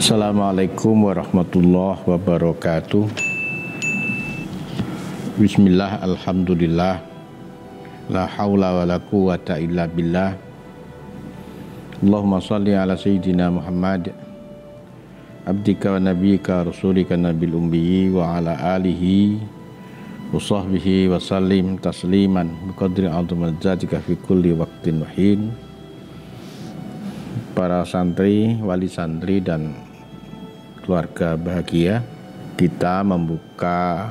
Assalamualaikum warahmatullahi wabarakatuh. Bismillah, alhamdulillah, la haula wa la quwata illa billah. Allahumma salli ala sayyidina Muhammad abdika wa nabiyika rasulika nabil ummiyi wa ala alihi wa sahbihi wa sallim tasliman biqadri azmat zatika fi kulli waqtin wa hin. Para santri, wali santri dan keluarga bahagia, kita membuka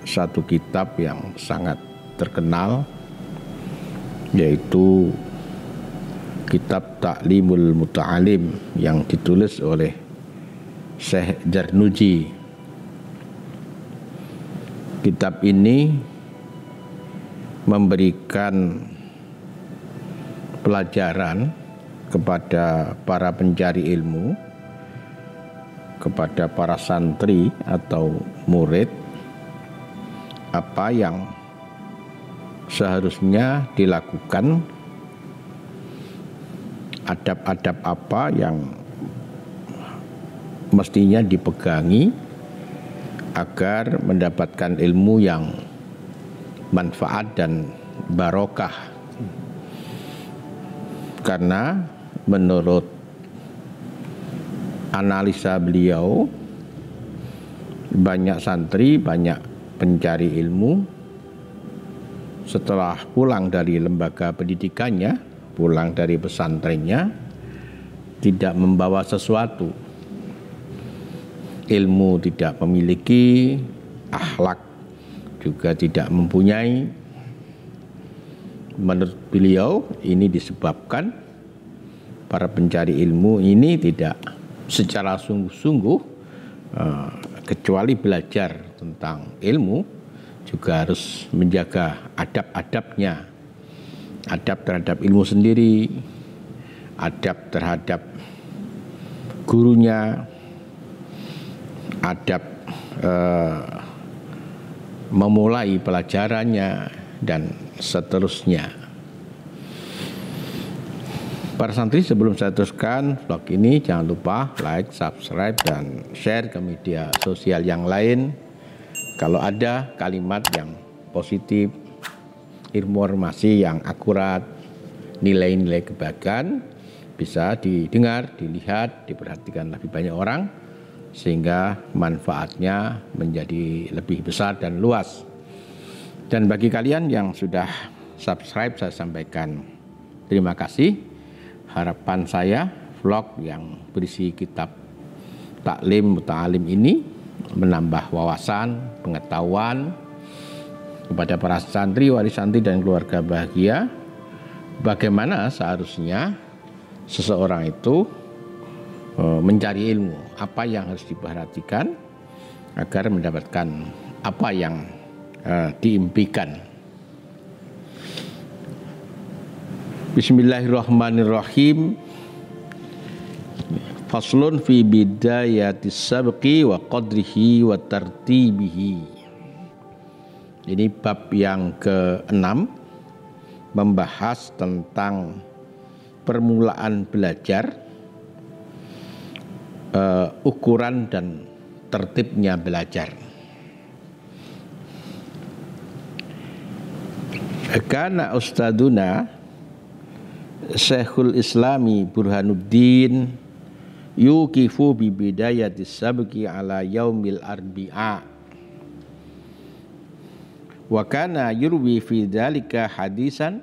satu kitab yang sangat terkenal, yaitu kitab Ta'limul Muta'alim yang ditulis oleh Syekh Zarnuji. Kitab ini memberikan pelajaran kepada para pencari ilmu, kepada para santri atau murid, apa yang seharusnya dilakukan, adab-adab apa yang mestinya dipegangi agar mendapatkan ilmu yang manfaat dan barokah. Karena menurut analisa beliau, banyak santri, banyak pencari ilmu setelah pulang dari lembaga pendidikannya, pulang dari pesantrennya, tidak membawa sesuatu. Ilmu tidak memiliki, akhlak juga tidak mempunyai. Menurut beliau, ini disebabkan para pencari ilmu ini tidak secara sungguh-sungguh, kecuali belajar tentang ilmu, juga harus menjaga adab-adabnya, adab terhadap ilmu sendiri, adab terhadap gurunya, adab memulai pelajarannya, dan seterusnya. Para santri, sebelum saya teruskan vlog ini, jangan lupa like, subscribe, dan share ke media sosial yang lain. Kalau ada kalimat yang positif, informasi yang akurat, nilai-nilai kebaikan, bisa didengar, dilihat, diperhatikan lebih banyak orang, sehingga manfaatnya menjadi lebih besar dan luas. Dan bagi kalian yang sudah subscribe, saya sampaikan terima kasih. Harapan saya, vlog yang berisi kitab Ta'lim Muta'alim ini menambah wawasan, pengetahuan kepada para santri, wali santri, dan keluarga bahagia, bagaimana seharusnya seseorang itu mencari ilmu, apa yang harus diperhatikan agar mendapatkan apa yang diimpikan. Bismillahirrahmanirrahim. Faslun fi bidayatis sabqi wa qadrihi wa tartibihi. Ini bab yang ke-6, membahas tentang permulaan belajar, ukuran dan tertibnya belajar. Kana ustaduna Syekhul Islami Burhanuddin yuqifu bi bidayatis sabqi ala yaumil arbi'a wa kana yurwi fi dzalika hadisan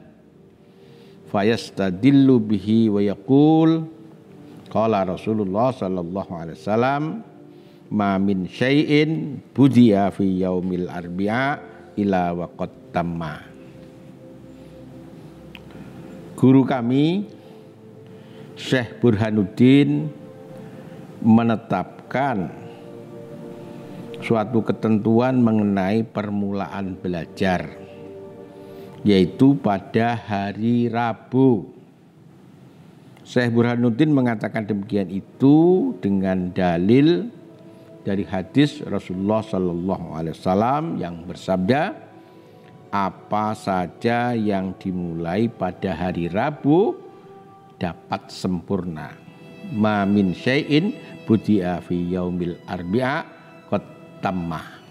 fayastadillu bihi wa yaqul qala Rasulullah sallallahu alaihi wasallam ma min syai'in budiya fi yaumil arbi'a ila waqad tamma. Guru kami Syekh Burhanuddin menetapkan suatu ketentuan mengenai permulaan belajar, yaitu pada hari Rabu. Syekh Burhanuddin mengatakan demikian itu dengan dalil dari hadis Rasulullah Sallallahu Alaihi Wasallam yang bersabda, apa saja yang dimulai pada hari Rabu dapat sempurna. ma min syai'in budi'a fi yaumil arbi'a qad tammah.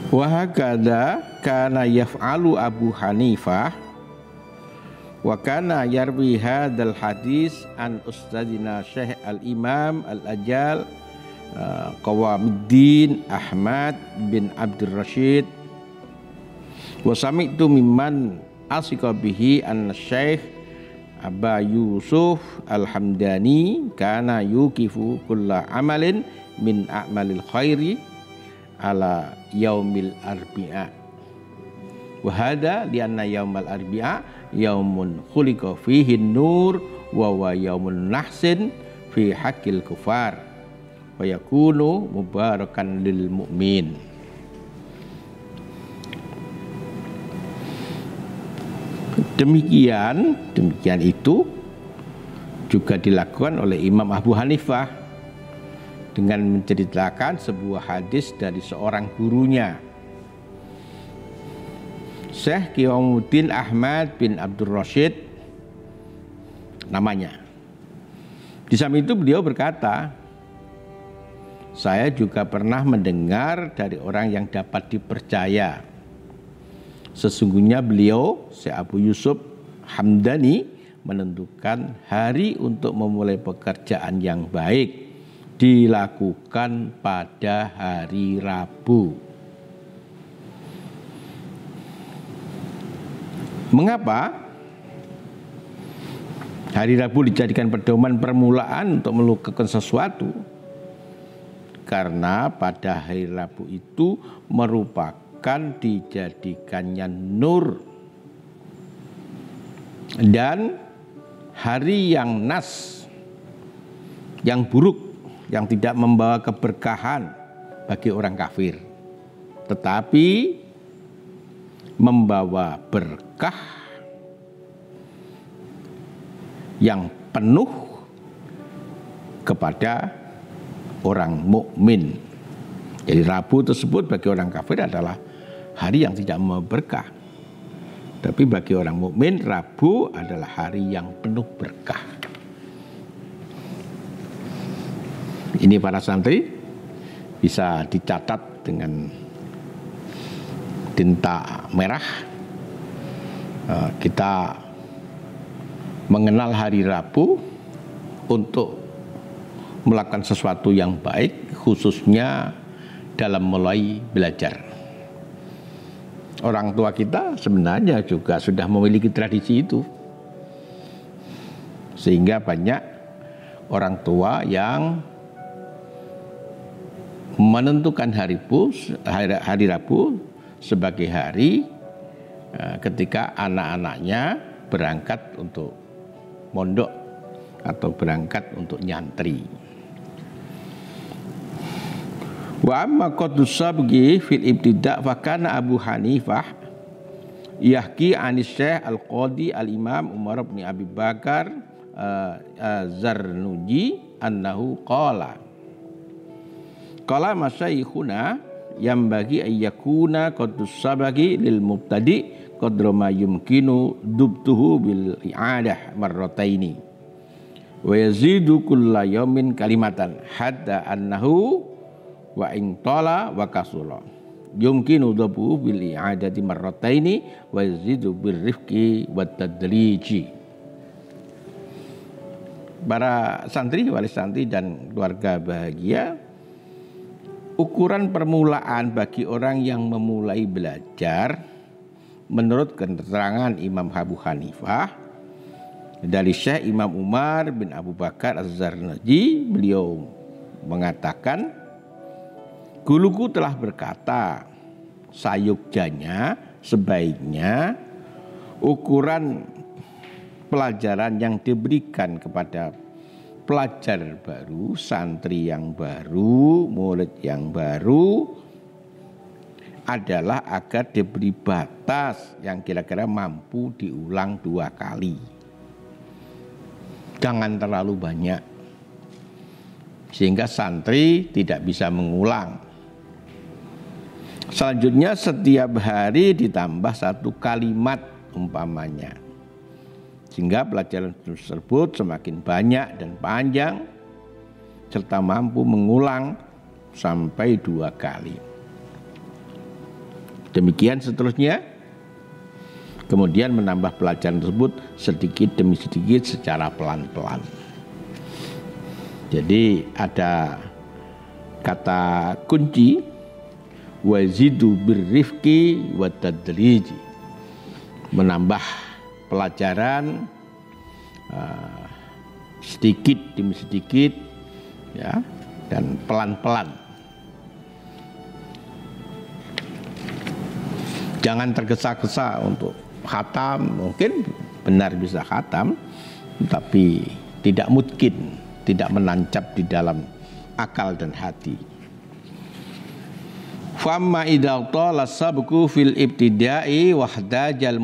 Wa hakadha kana yaf'alu Abu Hanifah wa kana yarwi hadzal hadis an ustadzina Syekh al-Imam al-Ajal Qawamuddin Ahmad bin Abdul Rashid wa sami'tu mimman asika bihi an Syekh Aba Yusuf Al-Hamdani kana yukifu kulla amalin min a'malil khairi ala yaumil arbi'a wa hadha lianna yaumal arbi'a yaumun khuliqa fihi nur wa wa yaumun nahsin fi haqqil kufar wa yakunu mubarakan lil mu'min. Demikian itu juga dilakukan oleh Imam Abu Hanifah dengan menceritakan sebuah hadis dari seorang gurunya, Syekh Qawamuddin Ahmad bin Abdul Rashid namanya. Di samping itu beliau berkata, saya juga pernah mendengar dari orang yang dapat dipercaya. Sesungguhnya beliau, Syekh Abu Yusuf Hamdani, menentukan hari untuk memulai pekerjaan yang baik dilakukan pada hari Rabu. Mengapa hari Rabu dijadikan pedoman permulaan untuk melakukan sesuatu? Karena pada hari Rabu itu merupakan dijadikannya nur dan hari yang nas, yang buruk, yang tidak membawa keberkahan bagi orang kafir, tetapi membawa berkah yang penuh kepada orang mukmin. Jadi Rabu tersebut bagi orang kafir adalah hari yang tidak membawa berkah. Tapi bagi orang mukmin Rabu adalah hari yang penuh berkah. Ini para santri bisa dicatat dengan tinta merah. Kita mengenal hari Rabu untuk melakukan sesuatu yang baik, khususnya dalam mulai belajar. Orang tua kita sebenarnya juga sudah memiliki tradisi itu, sehingga banyak orang tua yang menentukan hari Rabu sebagai hari ketika anak-anaknya berangkat untuk mondok atau berangkat untuk nyantri. Wa amma qadus sabgi fil ibtida' fa kana Abu Hanifah yahki anis Syekh Al-Qadi Al-Imam Umar bin Abi Bakar Zarnuji annahu qala masyayikhuna yang bagi ayyakuna qadus sabgi lil mubtadi qadra ma yumkinu dubtuhu bil i'adah marrataini wa yazidu kulla yawmin kalimatan hatta annahu wa in tala wa kasula yumkinu dabu bil i'adati marrataini wa yazidu bir rifqi wat tadriji. Para santri, wali santri dan keluarga bahagia, ukuran permulaan bagi orang yang memulai belajar menurut keterangan Imam Abu Hanifah dari Syekh Imam Umar bin Abu Bakar Az-Zarnuji, beliau mengatakan, guruku telah berkata, sayugjanya sebaiknya ukuran pelajaran yang diberikan kepada pelajar baru, santri yang baru, murid yang baru adalah agar diberi batas yang kira-kira mampu diulang 2 kali. Jangan terlalu banyak, sehingga santri tidak bisa mengulang. Selanjutnya setiap hari ditambah 1 kalimat umpamanya. sehingga pelajaran tersebut semakin banyak dan panjang serta mampu mengulang sampai 2 kali. Demikian seterusnya. Kemudian menambah pelajaran tersebut sedikit demi sedikit secara pelan-pelan. Jadi ada kata kunci wazidu birrifqi wa tadriji. Menambah pelajaran sedikit demi sedikit ya, dan pelan-pelan. Jangan tergesa-gesa untuk khatam. Mungkin benar bisa khatam, tapi tidak mungkin, tidak menancap di dalam akal dan hati. Famma idza tala sabqu fil ibtida'i wahdajal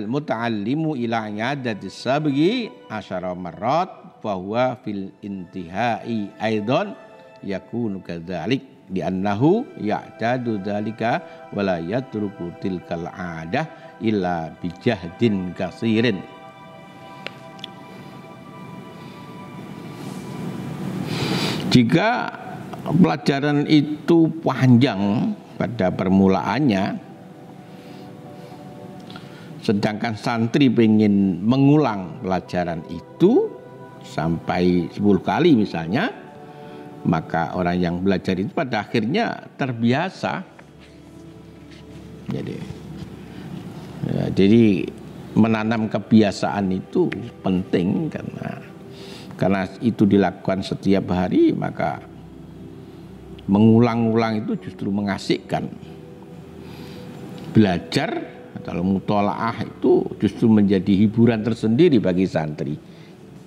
muta'allimu ila i'adati sabqi asyara marrat fa huwa fil intihai aidan yakunu kadzalik li'annahu ya'tadu dzalika wa la yatruku tilkal 'adah illa bijahdin katsirin. Jika pelajaran itu panjang pada permulaannya, sedangkan santri ingin mengulang pelajaran itu sampai 10 kali misalnya, maka orang yang belajar itu pada akhirnya terbiasa. Jadi menanam kebiasaan itu penting karena itu dilakukan setiap hari, maka mengulang-ulang itu justru mengasihkan. Belajar atau mutolaah itu justru menjadi hiburan tersendiri bagi santri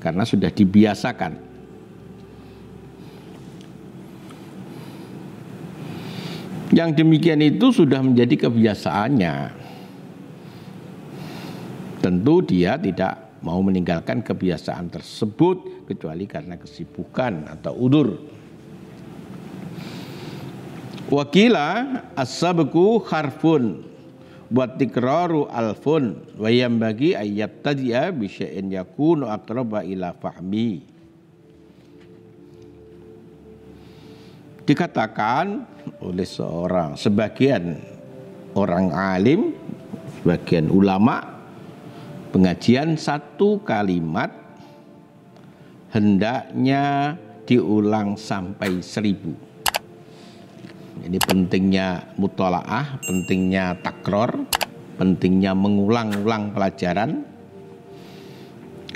karena sudah dibiasakan. Yang demikian itu sudah menjadi kebiasaannya. Tentu dia tidak mau meninggalkan kebiasaan tersebut kecuali karena kesibukan atau udzur. Wakila as-sabqu harfun wa tikraru alfun wa yambagi ayyat tadiya bi syai'in yakunu aqraba ila fahmi. Dikatakan oleh sebagian orang alim, sebagian ulama, pengajian satu kalimat hendaknya diulang sampai 1000. Ini pentingnya mutolaah, pentingnya takror, pentingnya mengulang-ulang pelajaran.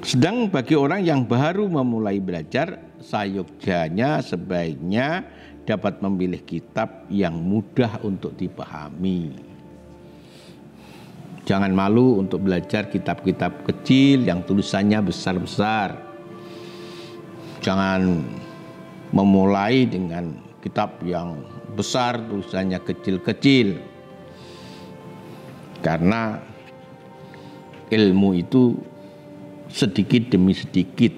Sedang bagi orang yang baru memulai belajar, sayogjanya sebaiknya dapat memilih kitab yang mudah untuk dipahami. Jangan malu untuk belajar kitab-kitab kecil yang tulisannya besar-besar. Jangan memulai dengan kitab yang besar tulisannya kecil-kecil. Karena ilmu itu sedikit demi sedikit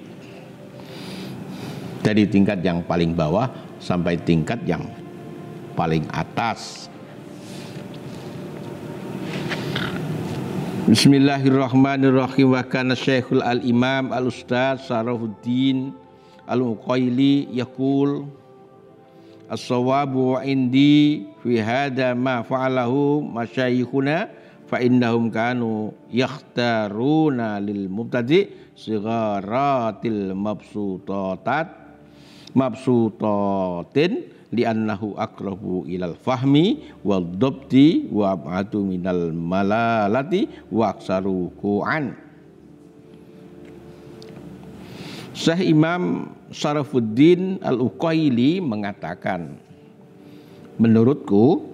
dari tingkat yang paling bawah sampai tingkat yang paling atas. Bismillahirrahmanirrahim. Wa kana Syekhul al-Imam al-Ustaz Sarafuddin al-Uqaili yaqul as-sawabu indi fi hadha ma fa'alahu masyayikhuna fa innahum kanu yakhtaruna lil mubtadi sigharatil mabsutatin li'annahu aqrabu ilal fahmi wal dhabti wa ab'adu minal malalati wa aksaru ku'an. Syekh Imam Sarafuddin Al-Uqaili mengatakan, menurutku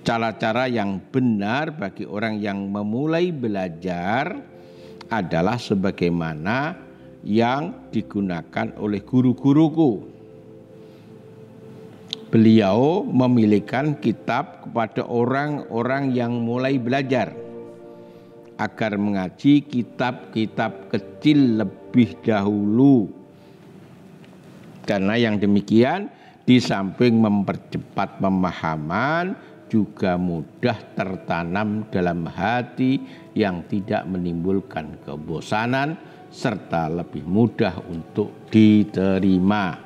cara-cara yang benar bagi orang yang memulai belajar adalah sebagaimana yang digunakan oleh guru-guruku. Beliau memilihkan kitab kepada orang-orang yang mulai belajar agar mengaji kitab-kitab kecil lebih dahulu. Karena yang demikian di samping mempercepat pemahaman juga mudah tertanam dalam hati yang tidak menimbulkan kebosanan serta lebih mudah untuk diterima.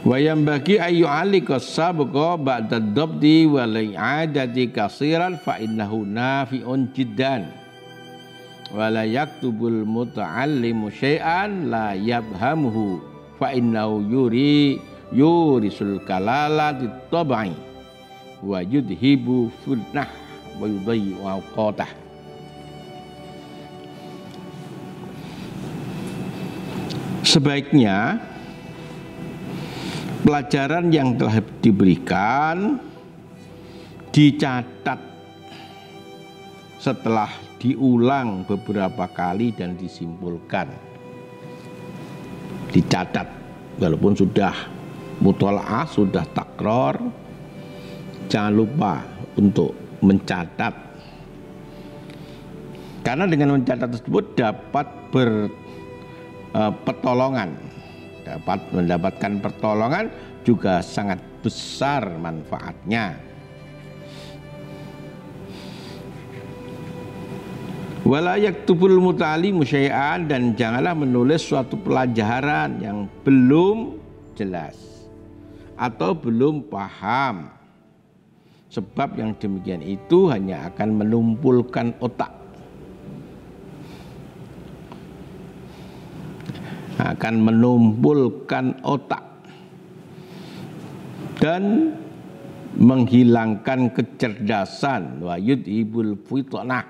Wa yambagi ayu alika sabqa ba'da dabdi wa li'adati kasiran fa innahu nafi'un jiddan wa la yaktubul muta'allimu syai'an la yabhamuhu fa innahu yurisul kalala ditabai wa yudhibu fitnah wa yudayyi awqatah. Sebaiknya pelajaran yang telah diberikan dicatat setelah diulang beberapa kali dan disimpulkan. Dicatat walaupun sudah mutola'ah, sudah takror, jangan lupa untuk mencatat. Karena dengan mencatat tersebut dapat pertolongan, dapat mendapatkan pertolongan juga sangat besar manfaatnya. Wala yaktubul muta'allimu syai'an, dan janganlah menulis suatu pelajaran yang belum jelas atau belum paham, sebab yang demikian itu hanya akan menumpulkan otak, akan menumpulkan otak dan menghilangkan kecerdasan, wa yudhibul fitnah,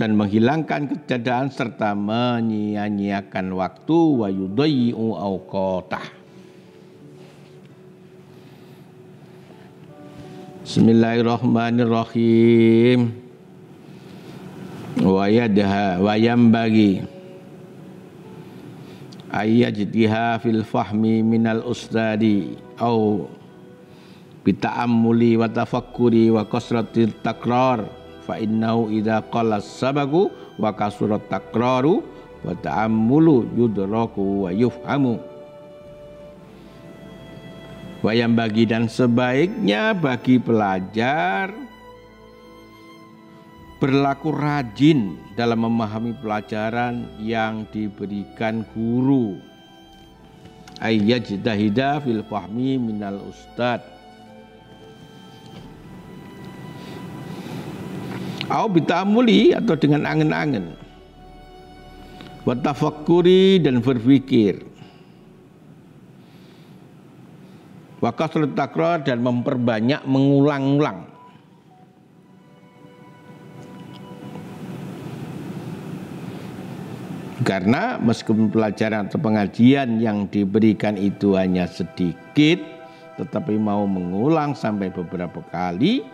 dan menghilangkan kecerdasan serta menyia-nyiakan waktu, wa yudayyi'u awqatah. Bismillahirrahmanirrahim. Wa yambagi ayyajtiha fil fahmi minal ustadi au bita'ammuli wa tafakkuri wa kasratil takrar fa innahu idza qalla sabaku wa kasurat takraru wa ta'ammulu yudraku wa yufhamu. Wayang bagi, dan sebaiknya bagi pelajar berlaku rajin dalam memahami pelajaran yang diberikan guru. Ayyajtahida fil fahmi minal ustad au bitamuli, atau dengan angen-angen, wa tafakkuri, dan berpikir, wa kasrat takrar, dan memperbanyak mengulang-ulang. Karena meskipun pelajaran atau pengajian yang diberikan itu hanya sedikit, tetapi mau mengulang sampai beberapa kali,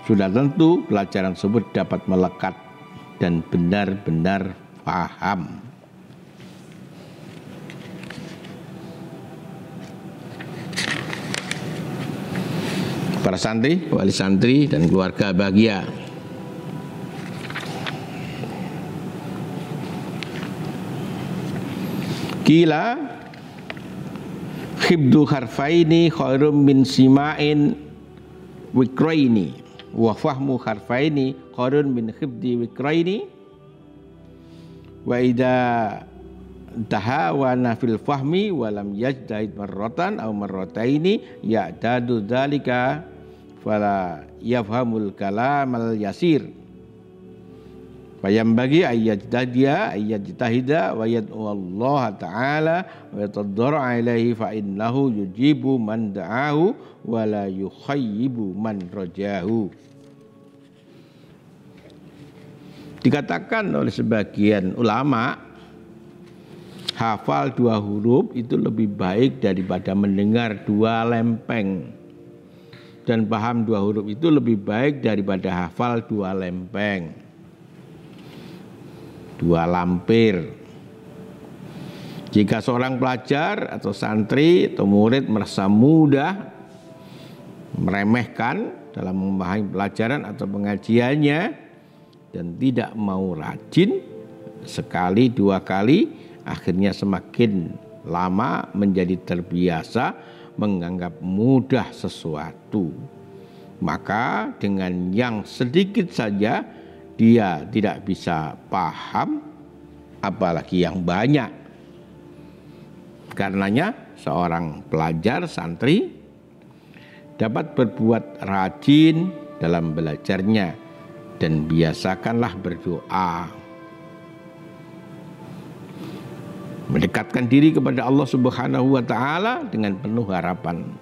sudah tentu pelajaran tersebut dapat melekat dan benar-benar paham. Para santri, wali santri, dan keluarga bahagia, kila khibdu harfaini khairum min sima'in wikraini wa fahmu harfaini khairun min khibdi wikraini wa idza tahawana fil fahmi wa lam yajdahid marratan aw marrataini ya'tadu dzalika fala yafhamul kalamal yasir. Fayam bagi ayyajtahida wa yad'u Allah ta'ala wa yatadarra ilaihi fa innahu yujibu man da'ahu wa la yukhayyibu man rajahu. Dikatakan oleh sebagian ulama, hafal 2 huruf itu lebih baik daripada mendengar 2 lempeng, dan paham 2 huruf itu lebih baik daripada hafal 2 lempeng, 2 lampir. Jika seorang pelajar atau santri atau murid merasa mudah meremehkan dalam memahami pelajaran atau pengajiannya dan tidak mau rajin, sekali 2 kali, akhirnya semakin lama menjadi terbiasa menganggap mudah sesuatu. Maka dengan yang sedikit saja dia tidak bisa paham, apalagi yang banyak. Karenanya seorang pelajar santri dapat berbuat rajin dalam belajarnya dan biasakanlah berdoa. Mendekatkan diri kepada Allah Subhanahu wa taala dengan penuh harapan.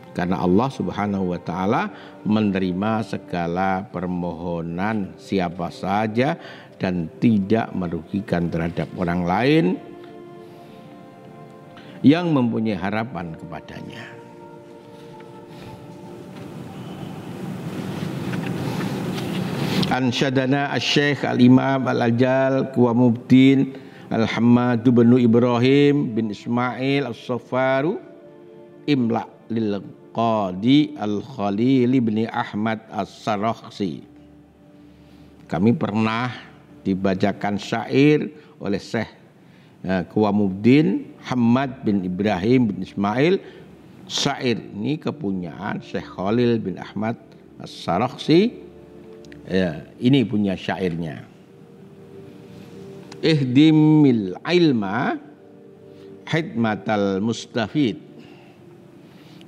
Karena Allah Subhanahu wa taala menerima segala permohonan siapa saja dan tidak merugikan terhadap orang lain yang mempunyai harapan kepadanya. Ansyadana Asy-Syaikh Al-Imam Al-Ajal Qawamuddin Al-Hammad bin Ibrahim bin Ismail As-Saffaru imla lil Qadi Al-Khalil bin Ahmad As-Sarakhsi. Kami pernah dibacakan syair oleh Syekh Qawamuddin Hammad bin Ibrahim bin Ismail. Syair ini kepunyaan Syekh Khalil bin Ahmad As-Sarakhsi. Ini punya syairnya. Ihdimil ilma hidmatal mustafid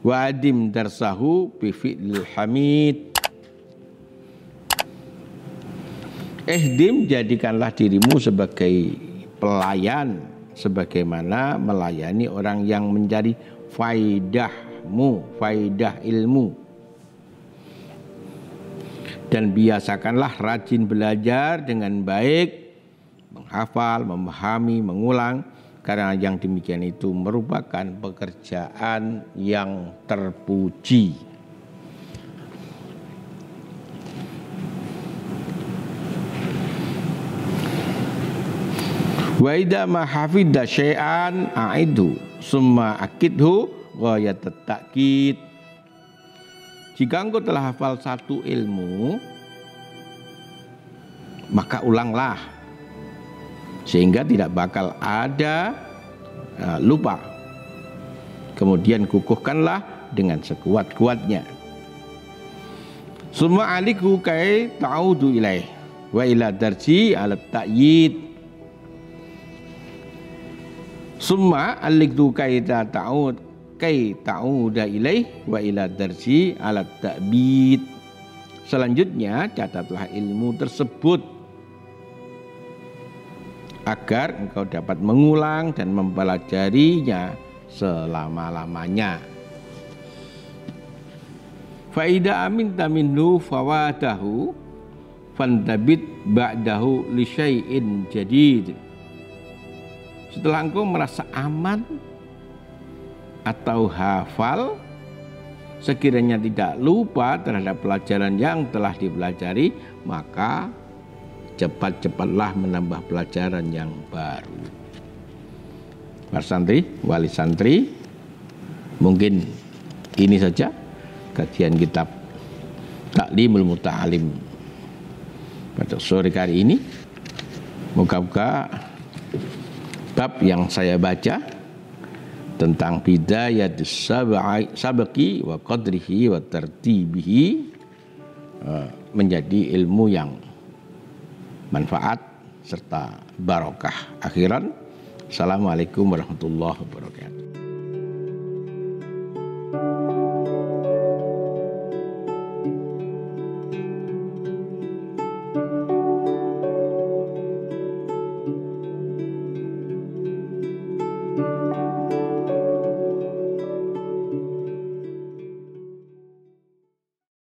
wa adim darsahu bi fi'lil hamid. Ihdim, jadikanlah dirimu sebagai pelayan sebagaimana melayani orang yang mencari faidahmu, faidah ilmu. Dan biasakanlah rajin belajar dengan baik, menghafal, memahami, mengulang, karena yang demikian itu merupakan pekerjaan yang terpuji. Wa idza ma hafidha syai'an a'idhu summa akidhu ghayatat ta'kid. Jika engkau telah hafal satu ilmu, maka ulanglah sehingga tidak bakal ada lupa. Kemudian kukuhkanlah dengan sekuat-kuatnya. Summa aliku kai ta'udu ilaih wa ila darji ala ta'yid. Summa aliktu kai ta'uda ilaih wa ila darji ala ta'bid. Selanjutnya catatlah ilmu tersebut agar engkau dapat mengulang dan mempelajarinya selama-lamanya. Fa idza aminta minhu fawadahu fantabit ba'dahu li syai'in jadid. Setelah engkau merasa aman atau hafal, sekiranya tidak lupa terhadap pelajaran yang telah dipelajari, maka cepat-cepatlah menambah pelajaran yang baru. Para santri, wali santri, mungkin ini saja kajian kitab Ta'limul Muta'alim pada sore kali ini. Moga-moga bab yang saya baca tentang bidayatus sabaqi wa qadrihi wa tartibihi menjadi ilmu yang manfaat serta barokah akhiran. Assalamualaikum warahmatullahi wabarakatuh.